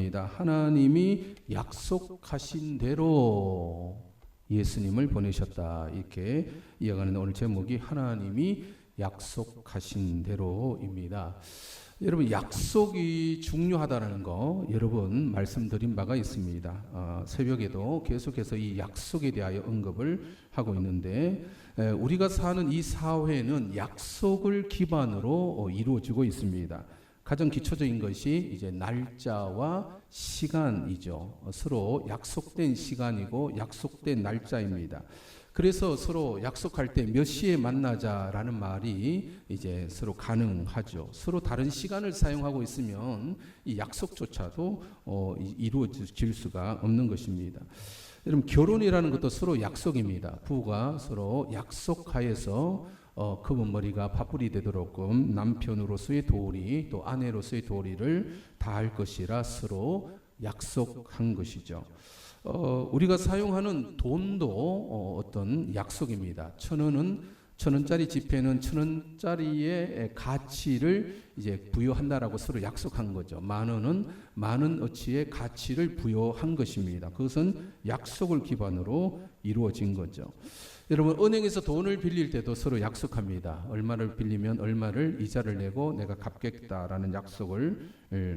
합니다. 하나님이 약속하신 대로 예수님을 보내셨다. 이렇게 이어가는 오늘 제목이 하나님이 약속하신 대로입니다. 여러분, 약속이 중요하다는 거 여러 번 말씀드린 바가 있습니다. 새벽에도 계속해서 이 약속에 대하여 언급을 하고 있는데, 우리가 사는 이 사회는 약속을 기반으로 이루어지고 있습니다. 가장 기초적인 것이 이제 날짜와 시간이죠. 서로 약속된 시간이고 약속된 날짜입니다. 그래서 서로 약속할 때 몇 시에 만나자라는 말이 이제 서로 가능하죠. 서로 다른 시간을 사용하고 있으면 이 약속조차도 이루어질 수가 없는 것입니다. 여러분, 결혼이라는 것도 서로 약속입니다. 부부가 서로 약속하여서 검은머리가 파뿌리 되도록끔 남편으로서의 도리 또 아내로서의 도리를 다할 것이라 서로 약속한 것이죠. 우리가 사용하는 돈도 어떤 약속입니다. 1,000원짜리 지폐는 1,000원짜리의 가치를 이제 부여한다라고 서로 약속한 거죠. 10,000원은 10,000원어치의 가치를 부여한 것입니다. 그것은 약속을 기반으로 이루어진 거죠. 여러분, 은행에서 돈을 빌릴 때도 서로 약속합니다. 얼마를 빌리면 얼마를 이자를 내고 내가 갚겠다라는 약속을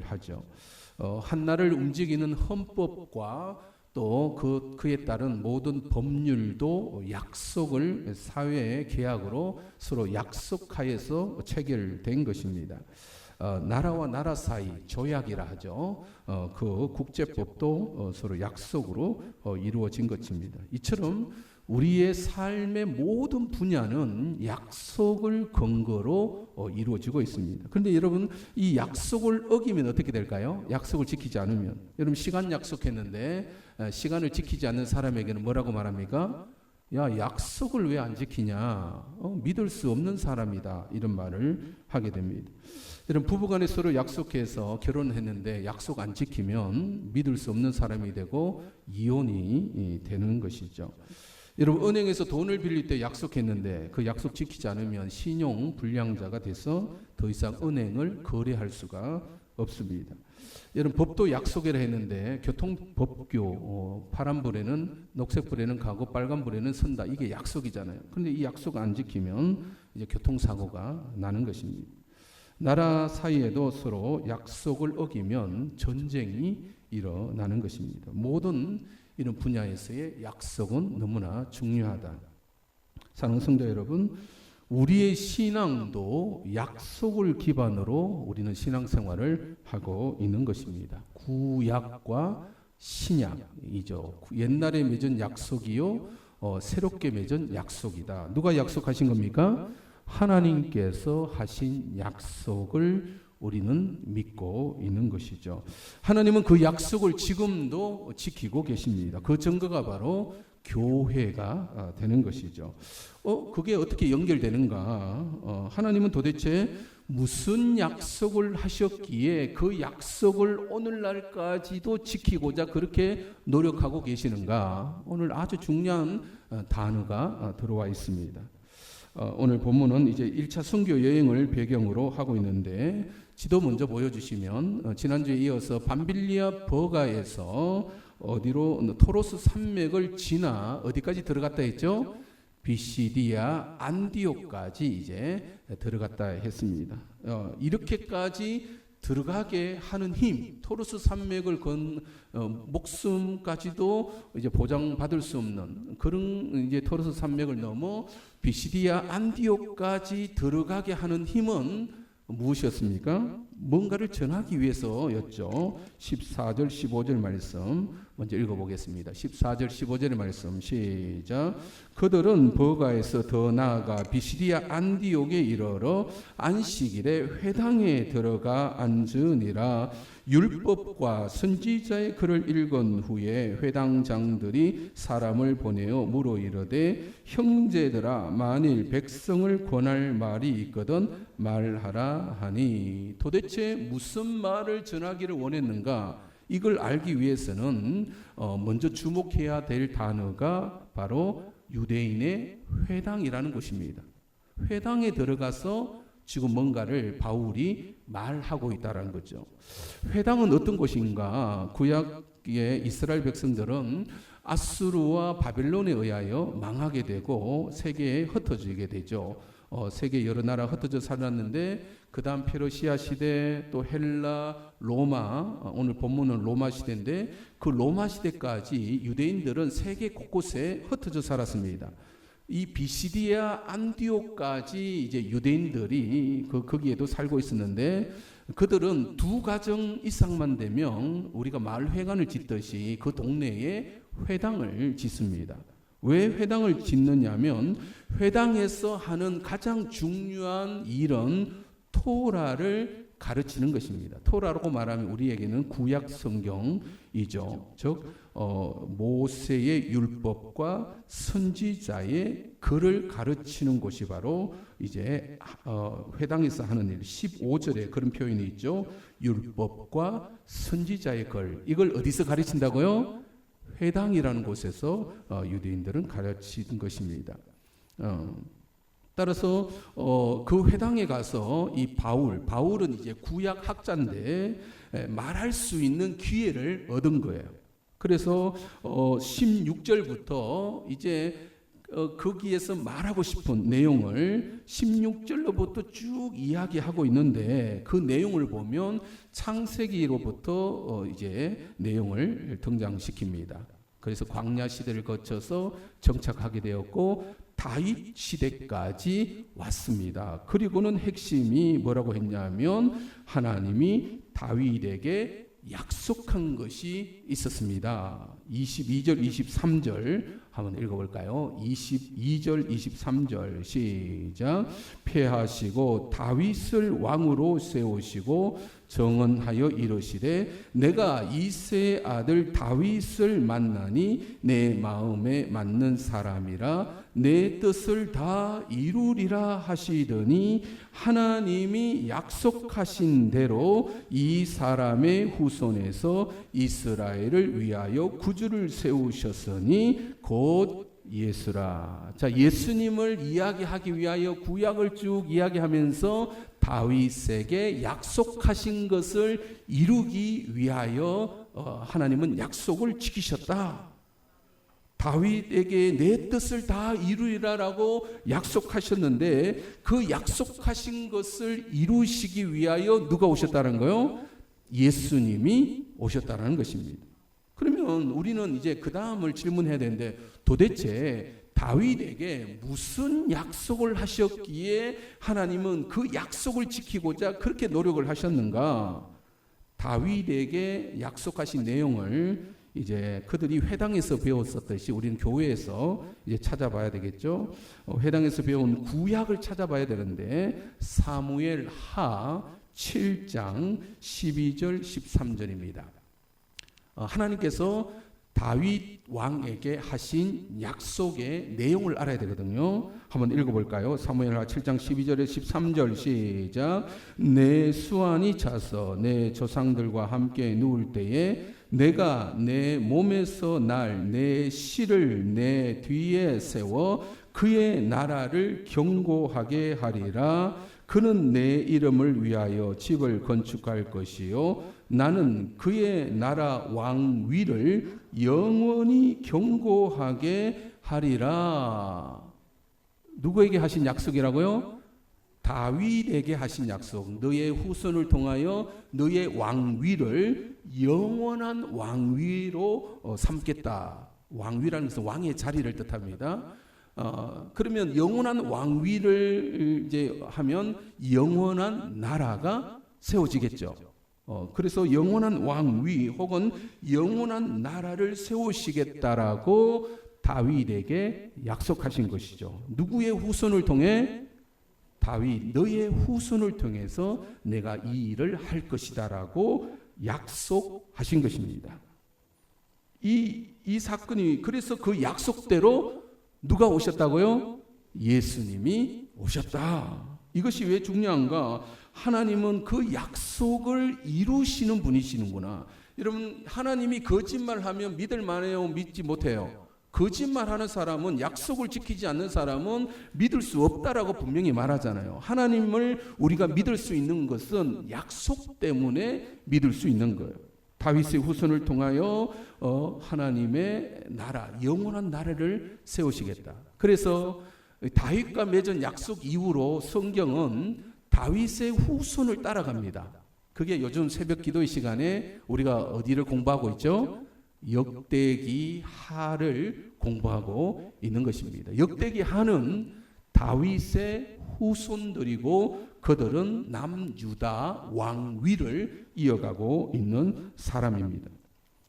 하죠. 한나라를 움직이는 헌법과 또 그에 따른 모든 법률도 약속을 사회의 계약으로 서로 약속하여서 체결된 것입니다. 나라와 나라 사이 조약이라 하죠. 그 국제법도 서로 약속으로 이루어진 것입니다. 이처럼 우리의 삶의 모든 분야는 약속을 근거로 이루어지고 있습니다. 그런데 여러분, 이 약속을 어기면 어떻게 될까요? 약속을 지키지 않으면. 여러분, 시간 약속했는데 시간을 지키지 않는 사람에게는 뭐라고 말합니까? 야, 약속을 왜 안 지키냐? 믿을 수 없는 사람이다. 이런 말을 하게 됩니다. 여러분, 부부간에 서로 약속해서 결혼했는데 약속 안 지키면 믿을 수 없는 사람이 되고 이혼이 되는 것이죠. 여러분, 은행에서 돈을 빌릴 때 약속했는데 그 약속 지키지 않으면 신용 불량자가 돼서 더 이상 은행을 거래할 수가 없습니다. 여러분, 법도 약속을 했는데 교통법규 파란불에는 녹색불에는 가고 빨간불에는 선다. 이게 약속이잖아요. 그런데 이 약속 안 지키면 이제 교통사고가 나는 것입니다. 나라 사이에도 서로 약속을 어기면 전쟁이 일어나는 것입니다. 모든 이런 분야에서의 약속은 너무나 중요하다. 사랑하는 성도 여러분, 우리의 신앙도 약속을 기반으로 우리는 신앙생활을 하고 있는 것입니다. 구약과 신약이죠. 옛날에 맺은 약속이요, 새롭게 맺은 약속이다. 누가 약속하신 겁니까? 하나님께서 하신 약속을 우리는 믿고 있는 것이죠. 하나님은 그 약속을 지금도 지키고 계십니다. 그 증거가 바로 교회가 되는 것이죠. 그게 어떻게 연결되는가? 하나님은 도대체 무슨 약속을 하셨기에 그 약속을 오늘날까지도 지키고자 그렇게 노력하고 계시는가? 오늘 아주 중요한 단어가 들어와 있습니다. 오늘 본문은 이제 1차 선교 여행을 배경으로 하고 있는데, 지도 먼저 보여주시면 지난주에 이어서 밤빌리아 버가에서 어디로 토로스 산맥을 지나 어디까지 들어갔다 했죠? 비시디아 안디옥까지 이제 들어갔다 했습니다. 이렇게까지 들어가게 하는 힘, 토로스 산맥을 건 목숨까지도 이제 보장받을 수 없는 그런 이제 토로스 산맥을 넘어 비시디아 안디옥까지 들어가게 하는 힘은 무엇이었습니까? 뭔가를 전하기 위해서였죠. 14절 15절 말씀 먼저 읽어보겠습니다. 14절 15절의 말씀 시작. 그들은 버가에서 더 나아가 비시디아 안디옥에 이르러 안식일에 회당에 들어가 앉으니라. 율법과 선지자의 글을 읽은 후에 회당장들이 사람을 보내어 물어 이르되, 형제들아, 만일 백성을 권할 말이 있거든 말하라 하니. 도대체 무슨 말을 전하기를 원했는가? 이걸 알기 위해서는 먼저 주목해야 될 단어가 바로 유대인의 회당이라는 것입니다. 회당에 들어가서 지금 뭔가를 바울이 말하고 있다는 거죠. 회당은 어떤 곳인가? 구약의 이스라엘 백성들은 아수르와 바벨론에 의하여 망하게 되고 세계에 흩어지게 되죠. 세계 여러 나라 흩어져 살았는데 그 다음 페르시아 시대, 또 헬라, 로마, 오늘 본문은 로마 시대인데 그 로마 시대까지 유대인들은 세계 곳곳에 흩어져 살았습니다. 이 비시디아 안디옥까지 이제 유대인들이 거기에도 살고 있었는데 그들은 두 가정 이상만 되면 우리가 마을 회관을 짓듯이 그 동네에 회당을 짓습니다. 왜 회당을 짓느냐면 회당에서 하는 가장 중요한 일은 토라를 가르치는 것입니다. 토라라고 말하면 우리에게는 구약 성경이죠. 즉 모세의 율법과 선지자의 글을 가르치는 곳이 바로 이제 회당에서 하는 일. 15절에 그런 표현이 있죠. 율법과 선지자의 글. 이걸 어디서 가르친다고요? 회당이라는 곳에서 유대인들은 가르치는 것입니다. 따라서 그 회당에 가서 이 바울은 이제 구약 학자인데 말할 수 있는 기회를 얻은 거예요. 그래서 16절부터 이제 거기에서 말하고 싶은 내용을 16절로부터 쭉 이야기하고 있는데 그 내용을 보면 창세기로부터 이제 내용을 등장시킵니다. 그래서 광야 시대를 거쳐서 정착하게 되었고 다윗 시대까지 왔습니다. 그리고는 핵심이 뭐라고 했냐면 하나님이 다윗에게 약속한 것이 있었습니다. 22절, 23절 한번 읽어볼까요? 22절, 23절 시작. 폐하시고 다윗을 왕으로 세우시고 정언하여 이르시되 내가 이새의 아들 다윗을 만나니 내 마음에 맞는 사람이라 내 뜻을 다 이루리라 하시더니 하나님이 약속하신 대로 이 사람의 후손에서 이스라엘을 위하여 구주를 세우셨으니 곧 예수라. 자, 예수님을 이야기하기 위하여 구약을 쭉 이야기하면서 다윗에게 약속하신 것을 이루기 위하여 하나님은 약속을 지키셨다. 다윗에게 내 뜻을 다 이루리라라고 약속하셨는데 그 약속하신 것을 이루시기 위하여 누가 오셨다는 거요? 예수님이 오셨다는 것입니다. 그러면 우리는 이제 그 다음을 질문해야 되는데 도대체 다윗에게 무슨 약속을 하셨기에 하나님은 그 약속을 지키고자 그렇게 노력을 하셨는가? 다윗에게 약속하신 내용을 이제 그들이 회당에서 배웠었듯이 우리는 교회에서 이제 찾아봐야 되겠죠. 회당에서 배운 구약을 찾아봐야 되는데 사무엘 하 7장 12절 13절입니다. 하나님께서 다윗 왕에게 하신 약속의 내용을 알아야 되거든요. 한번 읽어볼까요? 사무엘하 7장 12절에 13절 시작. 내 수완이 차서 내 조상들과 함께 누울 때에 내가 내 몸에서 날 내 씨를 내 뒤에 세워 그의 나라를 견고하게 하리라. 그는 내 이름을 위하여 집을 건축할 것이요 나는 그의 나라 왕위를 영원히 견고하게 하리라. 누구에게 하신 약속이라고요? 다윗에게 하신 약속. 너의 후손을 통하여 너의 왕위를 영원한 왕위로 삼겠다. 왕위라는 것은 왕의 자리를 뜻합니다. 그러면 영원한 왕위를 이제 하면 영원한 나라가 세워지겠죠. 그래서 영원한 왕위 혹은 영원한 나라를 세우시겠다라고 다윗에게 약속하신 것이죠. 누구의 후손을 통해? 다윗, 너의 후손을 통해서 내가 이 일을 할 것이다라고 약속하신 것입니다. 이 사건이 그래서 그 약속대로 누가 오셨다고요? 예수님이 오셨다. 이것이 왜 중요한가? 하나님은 그 약속을 이루시는 분이시는구나. 여러분, 하나님이 거짓말하면 믿을 만해요? 믿지 못해요? 거짓말하는 사람은, 약속을 지키지 않는 사람은 믿을 수 없다라고 분명히 말하잖아요. 하나님을 우리가 믿을 수 있는 것은 약속 때문에 믿을 수 있는 거예요. 다윗의 후손을 통하여 하나님의 나라, 영원한 나라를 세우시겠다. 그래서 다윗과 맺은 약속 이후로 성경은 다윗의 후손을 따라갑니다. 그게 요즘 새벽 기도의 시간에 우리가 어디를 공부하고 있죠? 역대기 하를 공부하고 있는 것입니다. 역대기 하는 다윗의 후손들이고 그들은 남유다 왕위를 이어가고 있는 사람입니다.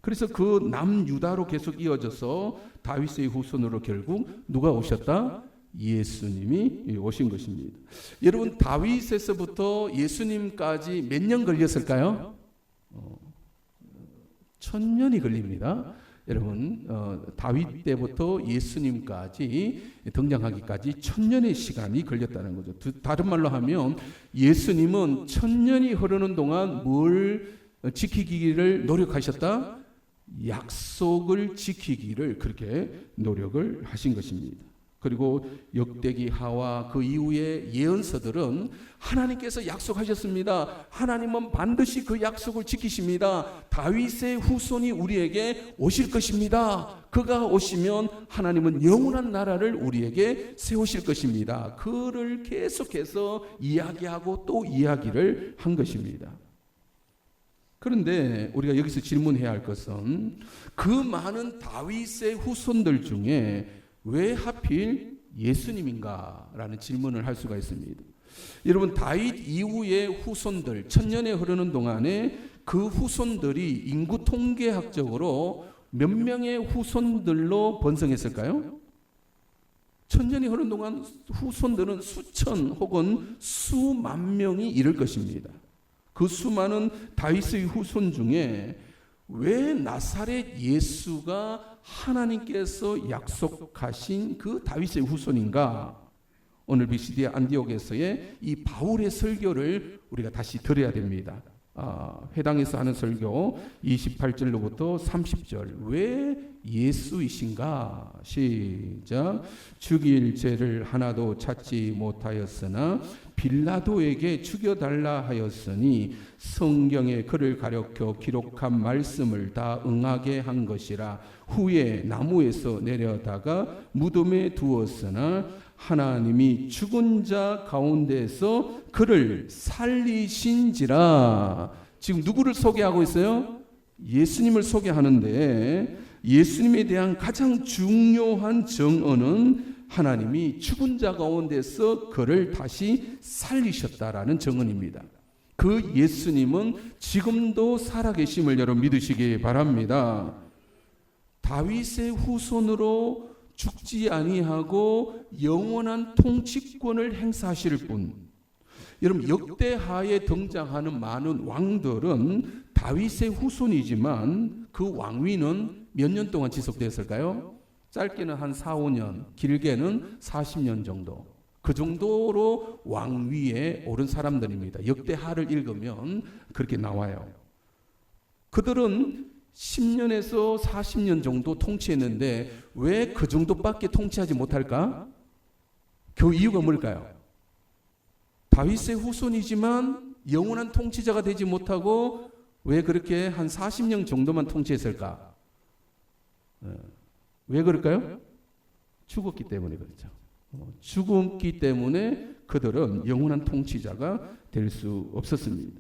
그래서 그 남유다로 계속 이어져서 다윗의 후손으로 결국 누가 오셨다? 예수님이 오신 것입니다. 여러분, 다윗에서부터 예수님까지 몇 년 걸렸을까요? 1000년이 걸립니다. 여러분, 다윗 때부터 예수님까지 등장하기까지 1000년의 시간이 걸렸다는 거죠. 다른 말로 하면 예수님은 1000년이 흐르는 동안 뭘 지키기를 노력하셨다? 약속을 지키기를 그렇게 노력을 하신 것입니다. 그리고 역대기 하와 그 이후의 예언서들은 하나님께서 약속하셨습니다. 하나님은 반드시 그 약속을 지키십니다. 다윗의 후손이 우리에게 오실 것입니다. 그가 오시면 하나님은 영원한 나라를 우리에게 세우실 것입니다. 그를 계속해서 이야기하고 또 이야기를 한 것입니다. 그런데 우리가 여기서 질문해야 할 것은 그 많은 다윗의 후손들 중에 왜 하필 예수님인가라는 질문을 할 수가 있습니다. 여러분, 다윗 이후의 후손들, 1000년에 흐르는 동안에 그 후손들이 인구 통계학적으로 몇 명의 후손들로 번성했을까요? 1000년이 흐르는 동안 후손들은 수천 혹은 수만 명이 이를 것입니다. 그 수많은 다윗의 후손 중에 왜 나사렛 예수가 하나님께서 약속하신 그 다윗의 후손인가? 오늘 비시디아 안디옥에서의 이 바울의 설교를 우리가 다시 들어야 됩니다. 회당에서 하는 설교 28절로부터 30절. 왜 예수이신가? 시작. 죽일 죄를 하나도 찾지 못하였으나 빌라도에게 죽여달라 하였으니 성경에 그를 가리켜 기록한 말씀을 다 응하게 한 것이라. 후에 나무에서 내려다가 무덤에 두었으나 하나님이 죽은 자 가운데서 그를 살리신지라. 지금 누구를 소개하고 있어요? 예수님을 소개하는데 예수님에 대한 가장 중요한 정언은 하나님이 죽은 자 가운데서 그를 다시 살리셨다라는 정언입니다. 그 예수님은 지금도 살아계심을 여러분 믿으시기 바랍니다. 다윗의 후손으로 죽지 아니하고 영원한 통치권을 행사하실 분. 여러분, 역대하에 등장하는 많은 왕들은 다윗의 후손이지만 그 왕위는 몇 년 동안 지속되었을까요? 짧게는 한 4, 5년, 길게는 40년 정도. 그 정도로 왕위에 오른 사람들입니다. 역대하를 읽으면 그렇게 나와요. 그들은 10년에서 40년 정도 통치했는데 왜 그 정도밖에 통치하지 못할까? 그 이유가 뭘까요? 다윗의 후손이지만 영원한 통치자가 되지 못하고 왜 그렇게 한 40년 정도만 통치했을까? 왜 그럴까요? 죽었기 때문에 그렇죠. 죽었기 때문에 그들은 영원한 통치자가 될 수 없었습니다.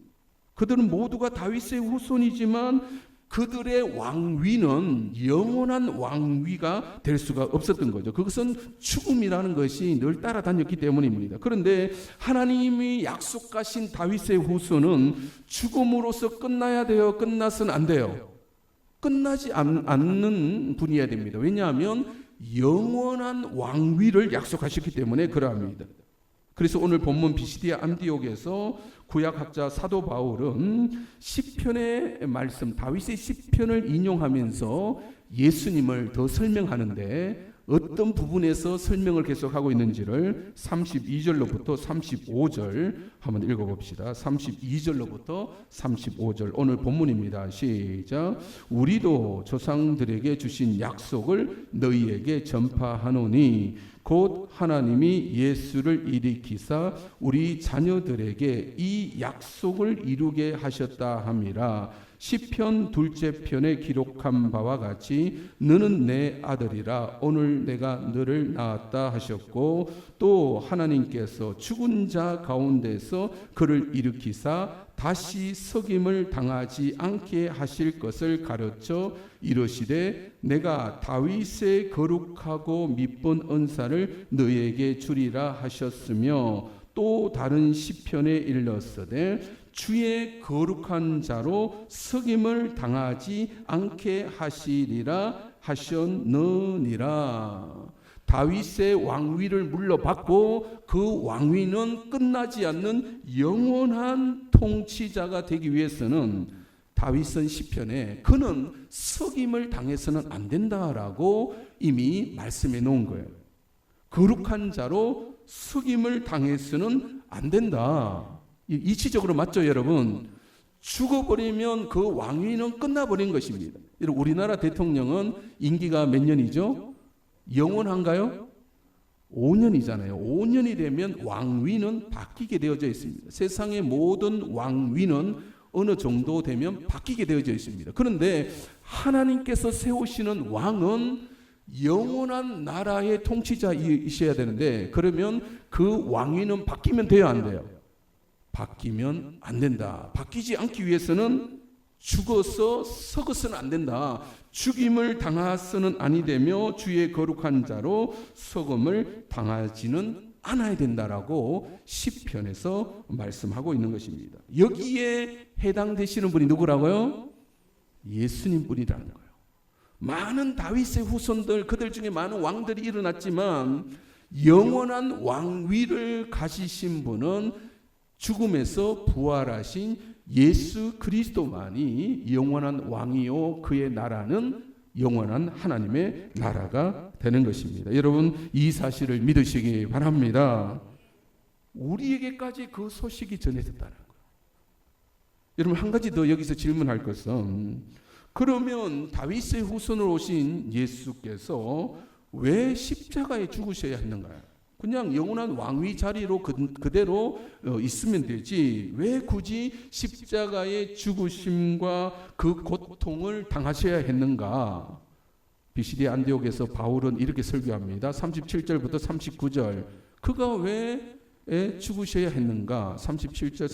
그들은 모두가 다윗의 후손이지만 그들의 왕위는 영원한 왕위가 될 수가 없었던 거죠. 그것은 죽음이라는 것이 늘 따라다녔기 때문입니다. 그런데 하나님이 약속하신 다윗의 후손은 죽음으로써 끝나야 돼요? 끝나서는 안 돼요? 끝나지 않는 분이어야 됩니다. 왜냐하면 영원한 왕위를 약속하셨기 때문에 그러합니다. 그래서 오늘 본문 비시디아 안디옥에서 구약학자 사도 바울은 시편의 말씀, 다윗의 시편을 인용하면서 예수님을 더 설명하는데 어떤 부분에서 설명을 계속하고 있는지를 32절로부터 35절 한번 읽어봅시다. 32절로부터 35절 오늘 본문입니다. 시작. 우리도 조상들에게 주신 약속을 너희에게 전파하노니 곧 하나님이 예수를 일으키사 우리 자녀들에게 이 약속을 이루게 하셨다 함이라. 시편 둘째 편에 기록한 바와 같이 너는 내 아들이라 오늘 내가 너를 낳았다 하셨고 또 하나님께서 죽은 자 가운데서 그를 일으키사 다시 석임을 당하지 않게 하실 것을 가르쳐 이르시되 내가 다윗의 거룩하고 미쁜 은사를 너에게 주리라 하셨으며 또 다른 시편에 일렀으되 주의 거룩한 자로 석임을 당하지 않게 하시리라 하셨느니라. 다윗의 왕위를 물러받고 그 왕위는 끝나지 않는 영원한 통치자가 되기 위해서는 다윗은 시편에 그는 석임을 당해서는 안 된다라고 이미 말씀해 놓은 거예요. 거룩한 자로 석임을 당해서는 안 된다. 이치적으로 맞죠, 여러분? 죽어버리면 그 왕위는 끝나버린 것입니다. 우리나라 대통령은 임기가 몇 년이죠? 영원한가요? 5년이잖아요. 5년이 되면 왕위는 바뀌게 되어져 있습니다. 세상의 모든 왕위는 어느 정도 되면 바뀌게 되어져 있습니다. 그런데 하나님께서 세우시는 왕은 영원한 나라의 통치자이셔야 되는데 그러면 그 왕위는 바뀌면 돼요, 안 돼요? 바뀌면 안 된다. 바뀌지 않기 위해서는 죽어서 썩어서는 안 된다. 죽임을 당하서는 아니 되며 주의 거룩한 자로 썩음을 당하지는 않아야 된다라고 시편에서 말씀하고 있는 것입니다. 여기에 해당되시는 분이 누구라고요? 예수님 분이라는 거예요. 많은 다윗의 후손들, 그들 중에 많은 왕들이 일어났지만 영원한 왕위를 가지신 분은 죽음에서 부활하신 예수 그리스도만이 영원한 왕이요 그의 나라는 영원한 하나님의 나라가 되는 것입니다. 여러분 이 사실을 믿으시기 바랍니다. 우리에게까지 그 소식이 전해졌다는 거예요. 여러분 한 가지 더 여기서 질문할 것은 그러면 다윗의 후손으로 오신 예수께서 왜 십자가에 죽으셔야 했는가요? 그냥 영원한 왕위 자리로 그대로 있으면 되지 왜 굳이 십자가의 죽으심과 그 고통을 당하셔야 했는가? 비시디 안디옥에서 바울은 이렇게 설교합니다. 37절부터 39절 그가 왜 죽으셔야 했는가? 37절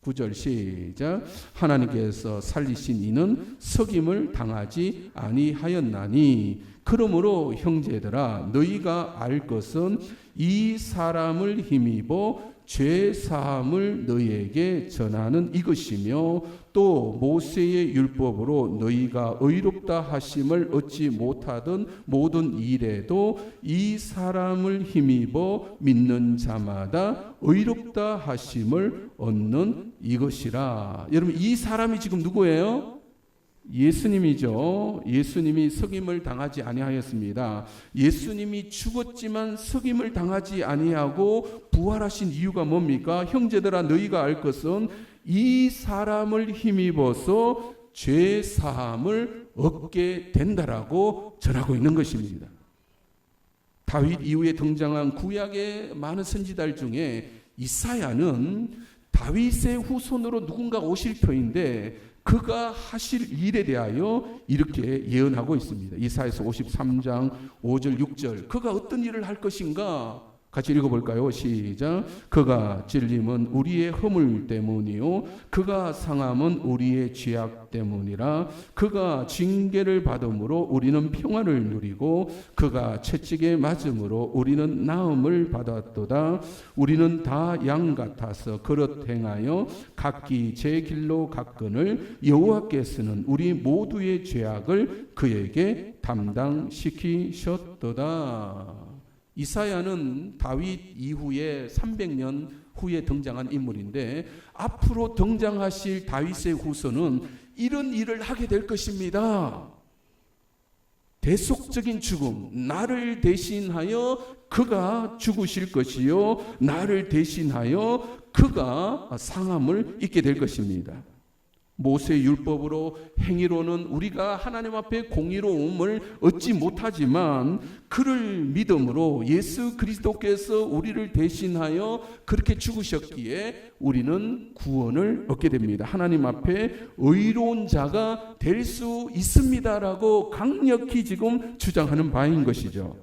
39절 시작. 하나님께서 살리신 이는 석임을 당하지 아니하였나니 그러므로 형제들아 너희가 알 것은 이 사람을 힘입어 죄 사함을 너희에게 전하는 이것이며 또 모세의 율법으로 너희가 의롭다 하심을 얻지 못하던 모든 일에도 이 사람을 힘입어 믿는 자마다 의롭다 하심을 얻는 이것이라. 여러분 이 사람이 지금 누구예요? 예수님이죠. 예수님이 석임을 당하지 아니하였습니다. 예수님이 죽었지만 석임을 당하지 아니하고 부활하신 이유가 뭡니까? 형제들아 너희가 알 것은 이 사람을 힘입어서 죄 사함을 얻게 된다라고 전하고 있는 것입니다. 다윗 이후에 등장한 구약의 많은 선지자들 중에 이사야는 다윗의 후손으로 누군가 오실 터인데 그가 하실 일에 대하여 이렇게 예언하고 있습니다. 이사야서 53장 5절 6절 그가 어떤 일을 할 것인가? 같이 읽어볼까요? 시작. 그가 찔림은 우리의 허물 때문이요 그가 상함은 우리의 죄악 때문이라. 그가 징계를 받음으로 우리는 평화를 누리고 그가 채찍에 맞음으로 우리는 나음을 받았도다. 우리는 다 양 같아서 그릇 행하여 각기 제 길로 갔거늘 여호와께서는 우리 모두의 죄악을 그에게 담당시키셨도다. 이사야는 다윗 이후에 300년 후에 등장한 인물인데 앞으로 등장하실 다윗의 후손은 이런 일을 하게 될 것입니다. 대속적인 죽음, 나를 대신하여 그가 죽으실 것이요, 나를 대신하여 그가 상함을 입게 될 것입니다. 모세 율법으로 행위로는 우리가 하나님 앞에 공의로움을 얻지 못하지만 그를 믿음으로 예수 그리스도께서 우리를 대신하여 그렇게 죽으셨기에 우리는 구원을 얻게 됩니다. 하나님 앞에 의로운 자가 될 수 있습니다라고 강력히 지금 주장하는 바인 것이죠.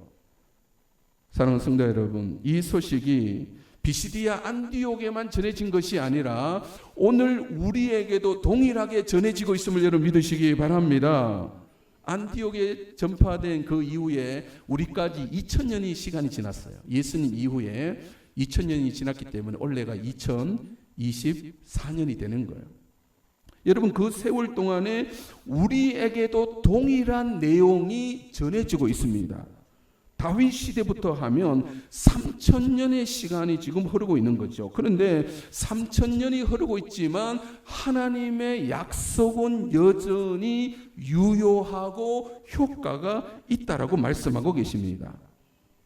사랑하는 성도 여러분, 이 소식이 비시디아 안디옥에만 전해진 것이 아니라 오늘 우리에게도 동일하게 전해지고 있음을 여러분 믿으시기 바랍니다. 안디옥에 전파된 그 이후에 우리까지 2000년이 시간이 지났어요. 예수님 이후에 2000년이 지났기 때문에 올해가 2024년이 되는 거예요. 여러분, 그 세월 동안에 우리에게도 동일한 내용이 전해지고 있습니다. 다윗 시대부터 하면 3000년의 시간이 지금 흐르고 있는 거죠. 그런데 3000년이 흐르고 있지만 하나님의 약속은 여전히 유효하고 효과가 있다라고 말씀하고 계십니다.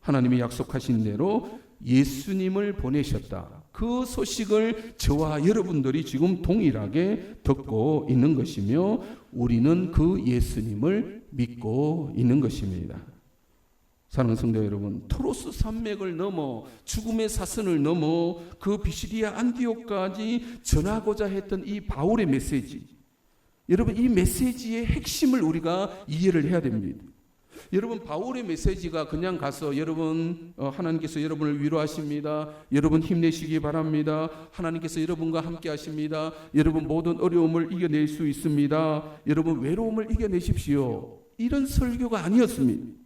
하나님이 약속하신 대로 예수님을 보내셨다. 그 소식을 저와 여러분들이 지금 동일하게 듣고 있는 것이며 우리는 그 예수님을 믿고 있는 것입니다. 사랑하는 성도 여러분, 토로스 산맥을 넘어 죽음의 사선을 넘어 그 비시디아 안디옥까지 전하고자 했던 이 바울의 메시지, 여러분, 이 메시지의 핵심을 우리가 이해를 해야 됩니다. 여러분, 바울의 메시지가 그냥 가서 여러분 하나님께서 여러분을 위로하십니다, 여러분 힘내시기 바랍니다, 하나님께서 여러분과 함께 하십니다, 여러분 모든 어려움을 이겨낼 수 있습니다, 여러분 외로움을 이겨내십시오, 이런 설교가 아니었습니다.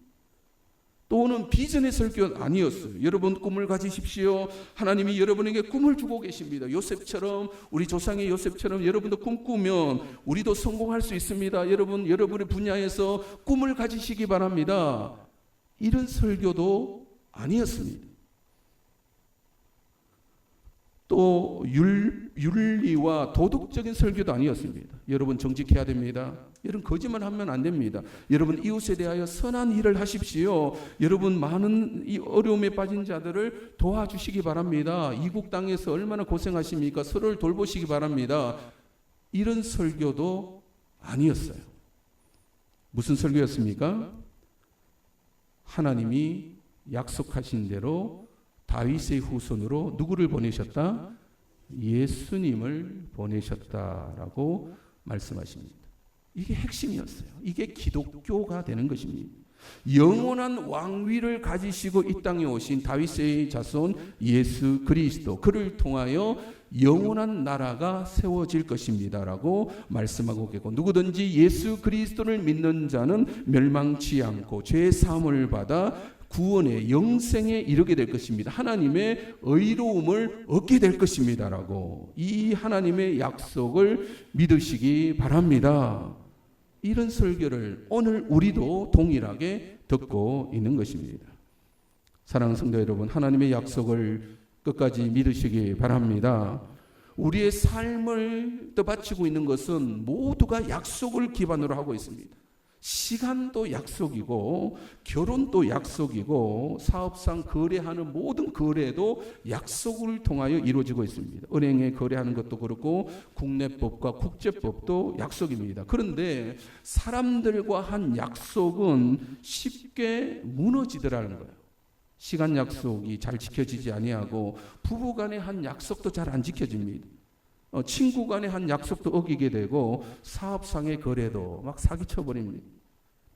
또는 비전의 설교는 아니었어요. 여러분 꿈을 가지십시오. 하나님이 여러분에게 꿈을 주고 계십니다. 요셉처럼, 우리 조상의 요셉처럼 여러분도 꿈꾸면 우리도 성공할 수 있습니다. 여러분, 여러분의 분야에서 꿈을 가지시기 바랍니다. 이런 설교도 아니었습니다. 또 윤리와 도덕적인 설교도 아니었습니다. 여러분 정직해야 됩니다. 여러분 거짓말 하면 안 됩니다. 여러분 이웃에 대하여 선한 일을 하십시오. 여러분 많은 이 어려움에 빠진 자들을 도와주시기 바랍니다. 이국 땅에서 얼마나 고생하십니까? 서로를 돌보시기 바랍니다. 이런 설교도 아니었어요. 무슨 설교였습니까? 하나님이 약속하신 대로 다윗의 후손으로 누구를 보내셨다? 예수님을 보내셨다라고 말씀하십니다. 이게 핵심이었어요. 이게 기독교가 되는 것입니다. 영원한 왕위를 가지시고 이 땅에 오신 다윗의 자손 예수 그리스도, 그를 통하여 영원한 나라가 세워질 것입니다라고 말씀하고 계고, 누구든지 예수 그리스도를 믿는 자는 멸망치 않고 죄 사함을 받아 구원의 영생에 이르게 될 것입니다. 하나님의 의로움을 얻게 될 것입니다라고, 이 하나님의 약속을 믿으시기 바랍니다. 이런 설교를 오늘 우리도 동일하게 듣고 있는 것입니다. 사랑하는 성도 여러분, 하나님의 약속을 끝까지 믿으시기 바랍니다. 우리의 삶을 떠받치고 있는 것은 모두가 약속을 기반으로 하고 있습니다. 시간도 약속이고, 결혼도 약속이고, 사업상 거래하는 모든 거래도 약속을 통하여 이루어지고 있습니다. 은행에 거래하는 것도 그렇고 국내법과 국제법도 약속입니다. 그런데 사람들과 한 약속은 쉽게 무너지더라는 거예요. 시간 약속이 잘 지켜지지 아니하고, 부부 간의 한 약속도 잘 안 지켜집니다. 친구 간의 한 약속도 어기게 되고, 사업상의 거래도 막 사기쳐버립니다.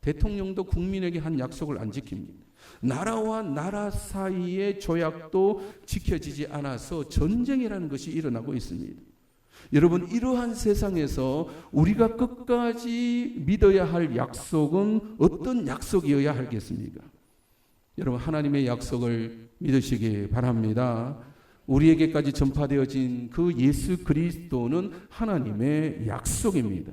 대통령도 국민에게 한 약속을 안 지킵니다. 나라와 나라 사이의 조약도 지켜지지 않아서 전쟁이라는 것이 일어나고 있습니다. 여러분, 이러한 세상에서 우리가 끝까지 믿어야 할 약속은 어떤 약속이어야 하겠습니까? 여러분, 하나님의 약속을 믿으시기 바랍니다. 우리에게까지 전파되어진 그 예수 그리스도는 하나님의 약속입니다.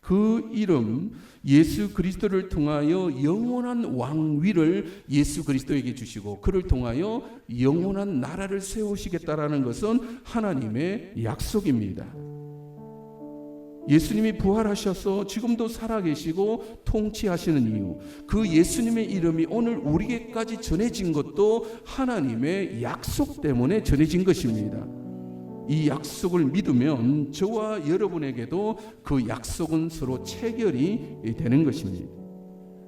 그 이름 예수 그리스도를 통하여 영원한 왕위를 예수 그리스도에게 주시고, 그를 통하여 영원한 나라를 세우시겠다라는 것은 하나님의 약속입니다. 예수님이 부활하셔서 지금도 살아계시고 통치하시는 이유, 그 예수님의 이름이 오늘 우리에게까지 전해진 것도 하나님의 약속 때문에 전해진 것입니다. 이 약속을 믿으면 저와 여러분에게도 그 약속은 서로 체결이 되는 것입니다.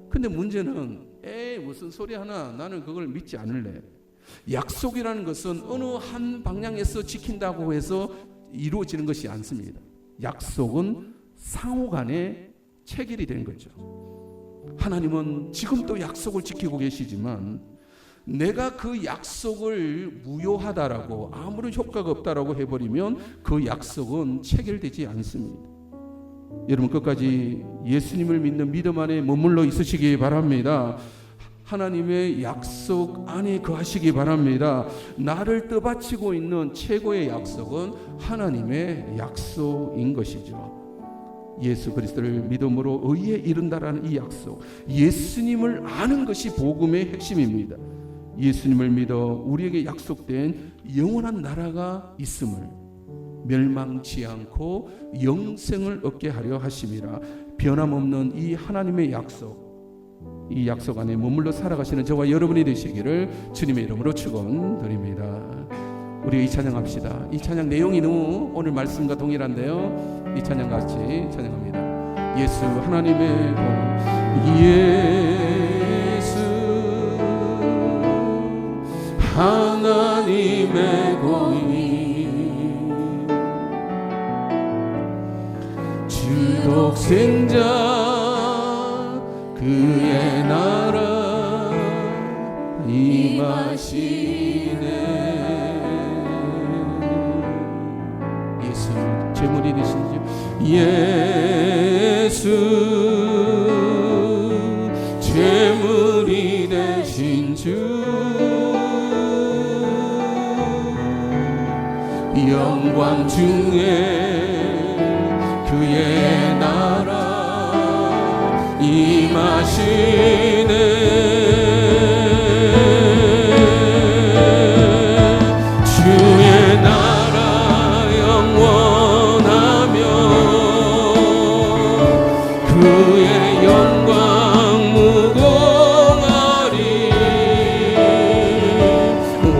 근데 문제는 무슨 소리 하나, 나는 그걸 믿지 않을래. 약속이라는 것은 어느 한 방향에서 지킨다고 해서 이루어지는 것이 않습니다. 약속은 상호간에 체결이 된 거죠. 하나님은 지금도 약속을 지키고 계시지만 내가 그 약속을 무효하다라고, 아무런 효과가 없다라고 해버리면 그 약속은 체결되지 않습니다. 여러분 끝까지 예수님을 믿는 믿음 안에 머물러 있으시기 바랍니다. 하나님의 약속 안에 거하시기 바랍니다. 나를 떠받치고 있는 최고의 약속은 하나님의 약속인 것이죠. 예수 그리스도를 믿음으로 의에 이른다라는 이 약속, 예수님을 아는 것이 복음의 핵심입니다. 예수님을 믿어 우리에게 약속된 영원한 나라가 있음을, 멸망치 않고 영생을 얻게 하려 하심이라. 변함없는 이 하나님의 약속, 이 약속 안에 머물러 살아가시는 저와 여러분이 되시기를 주님의 이름으로 축원드립니다. 우리 이 찬양합시다. 이 찬양 내용이 너무 오늘 말씀과 동일한데요, 이 찬양 같이 찬양합니다. 예수 하나님의 공, 예수 하나님의 공인 주 독생자 그의 나라 임하시네. 예수 제물이 되신 주, 예수 제물이 되신 주, 영광 중에 그의 나라 임하시네. 주의 나라 영원하며 그의 영광 무궁하리.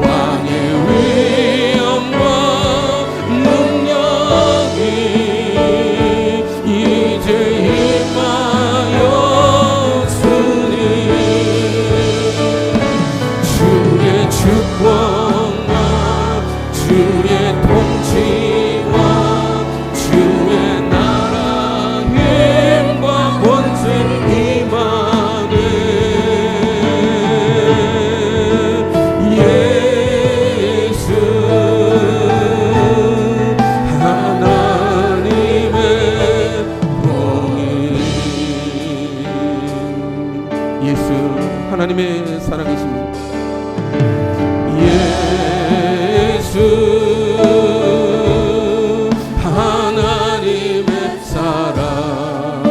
왕의 위엄과 능력이 이제 축복과 주의 통치와 주의 나라 힘과 권세 임하네. 예수 하나님의 공인. 예수 하나님의 살아계십니다. 예수 하나님의 사랑,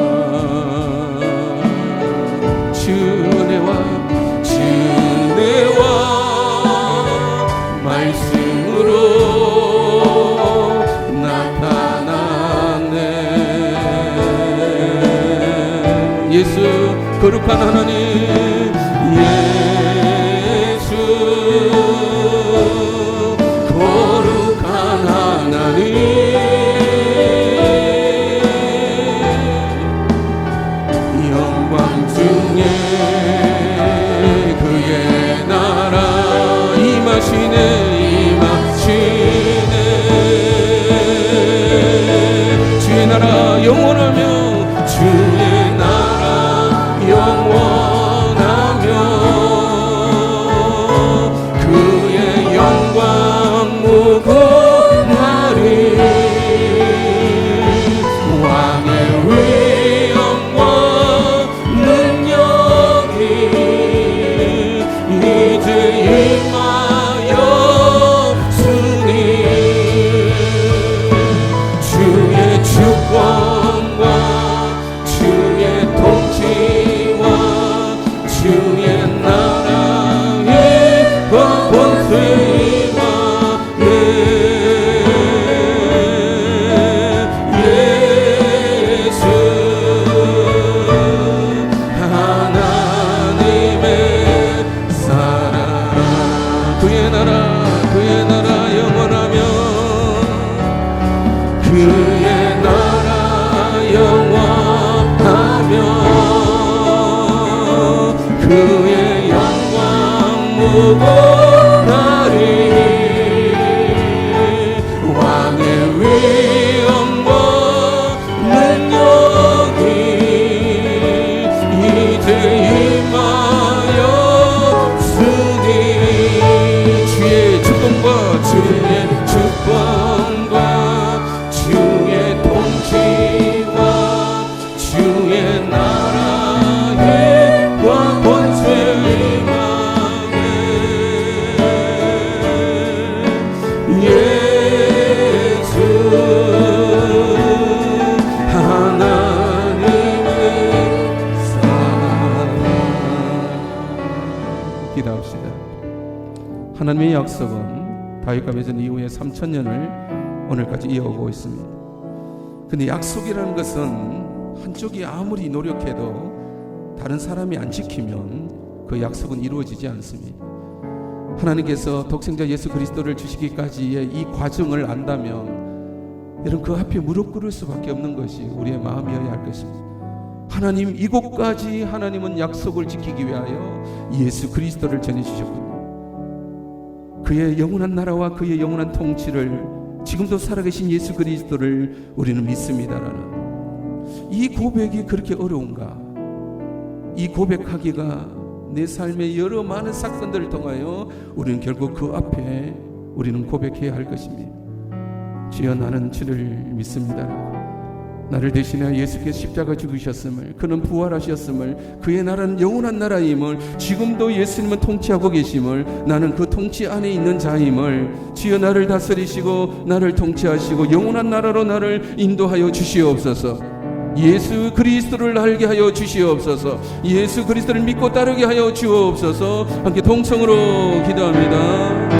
주 은혜와 말씀으로 나타났네. 예수 거룩한 하나님, 거룩한 하나님, 영광 중에 그의 나라 임하시네. 주의 나라 영원하며 주의 나라 영원하며 구원하리. 왕의 위엄과 능력이 이제 임하였으니 주의 축복과 주의 통치와 주의 나라의 권세를 임하네. 예수 하나님의 사랑. 기도합시다. 하나님의 약속은 다윗과 맺은 이후에 3000년을 오늘까지 이어오고 있습니다. 근데 약속이라는 것은 한쪽이 아무리 노력해도 다른 사람이 안 지키면 그 약속은 이루어지지 않습니다. 하나님께서 독생자 예수 그리스도를 주시기까지의 이 과정을 안다면 여러분 그 앞에 무릎 꿇을 수밖에 없는 것이 우리의 마음이어야 할 것입니다. 하나님 이곳까지 하나님은 약속을 지키기 위하여 예수 그리스도를 전해주셨군요. 그의 영원한 나라와 그의 영원한 통치를 지금도 살아계신 예수 그리스도를 우리는 믿습니다라는 이 고백이 그렇게 어려운가? 이 고백하기가 내 삶의 여러 많은 사건들을 통하여 우리는 결국 그 앞에 우리는 고백해야 할 것입니다. 주여 나는 주를 믿습니다. 나를 대신하여 예수께서 십자가 죽으셨음을, 그는 부활하셨음을, 그의 나라는 영원한 나라임을, 지금도 예수님은 통치하고 계심을, 나는 그 통치 안에 있는 자임을, 주여 나를 다스리시고 나를 통치하시고 영원한 나라로 나를 인도하여 주시옵소서. 예수 그리스도를 알게 하여 주시옵소서. 예수 그리스도를 믿고 따르게 하여 주옵소서. 함께 동성으로 기도합니다.